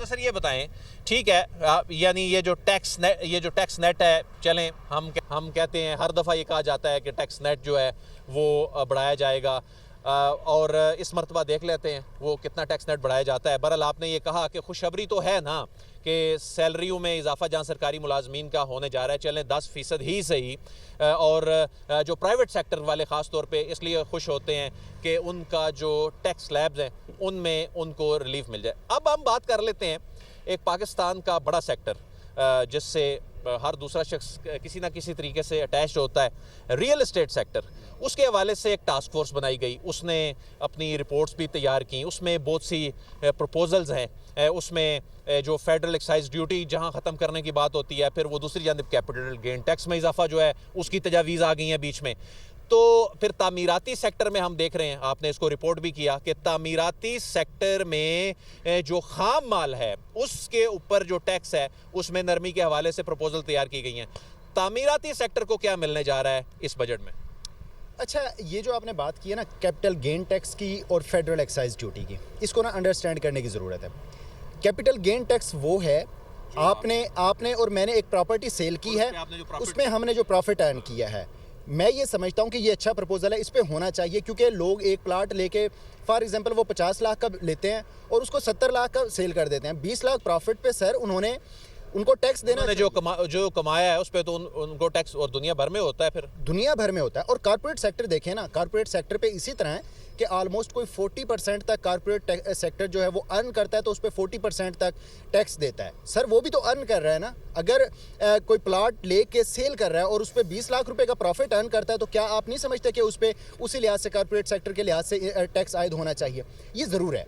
Sir ये बताएं, ठीक है, यानी ये जो टैक्स नेट है, चलें हम कहते हैं हर दफ़ा ये कहा जाता है कि टैक्स नेट जो है वो बढ़ाया जाएगा, और इस मरतबा देख लेते हैं वो कितना टैक्स नेट बढ़ाया जाता है। बहरहाल आपने ये कहा कि खुशखबरी तो है ना कि सैलरियों में इजाफा जहाँ सरकारी मुलाजमीन का होने जा रहा है, चलें 10% ही सही, और जो प्राइवेट सेक्टर वाले ख़ास तौर पे इसलिए खुश होते हैं कि उनका जो टैक्स स्लैब्स हैं उनमें उनको रिलीफ मिल जाए। अब हम बात कर लेते हैं एक पाकिस्तान का बड़ा सेक्टर जिससे हर दूसरा शख्स किसी ना किसी तरीके से अटैच होता है, रियल एस्टेट सेक्टर। उसके हवाले से एक टास्क फोर्स बनाई गई, उसने अपनी रिपोर्ट्स भी तैयार की, उसमें बहुत सी प्रपोजल्स हैं, उसमें जो फेडरल एक्साइज ड्यूटी जहां ख़त्म करने की बात होती है, फिर वो दूसरी जानब कैपिटल गेन टैक्स में इजाफा जो है उसकी तजावीज़ आ गई हैं बीच में। तो फिर तामीराती सेक्टर में हम देख रहे हैं, आपने इसको रिपोर्ट भी किया कि तामीराती सेक्टर में जो खाम माल है उसके ऊपर जो टैक्स है उसमें नरमी के हवाले से प्रपोजल तैयार की गई हैं। तामीराती सेक्टर को क्या मिलने जा रहा है इस बजट में? अच्छा, ये जो आपने बात की है ना कैपिटल गेन टैक्स की और फेडरल एक्साइज ड्यूटी की, इसको ना अंडरस्टैंड करने की ज़रूरत है। कैपिटल गेन टैक्स वो है, आपने और मैंने एक प्रॉपर्टी सेल की है, उसमें हमने जो प्रॉफिट अर्न किया है, मैं ये समझता हूँ कि ये अच्छा प्रपोजल है, इस पे होना चाहिए। क्योंकि लोग एक प्लाट लेके फॉर एग्जांपल वो 50 लाख का लेते हैं और उसको 70 लाख का सेल कर देते हैं। 20 लाख प्रॉफिट पे सर उनको टैक्स देना है। जो कमाया है उस पर तो उनको टैक्स और दुनिया भर में होता है, फिर दुनिया भर में होता है। और कॉर्पोरेट सेक्टर देखें ना, कॉर्पोरेट सेक्टर पे इसी तरह है कि ऑलमोस्ट कोई 40% तक कॉर्पोरेट सेक्टर जो है वो अर्न करता है, तो उस पर 40% तक टैक्स देता है। सर वो भी तो अर्न कर रहा है ना। अगर कोई प्लॉट लेके सेल कर रहा है और उस पर 20 लाख रुपए का प्रॉफिट अर्न करता है, तो क्या आप नहीं समझते कि उस पर उसी लिहाज से कॉर्पोरेट सेक्टर के लिहाज से टैक्स आयद होना चाहिए? ये ज़रूर है।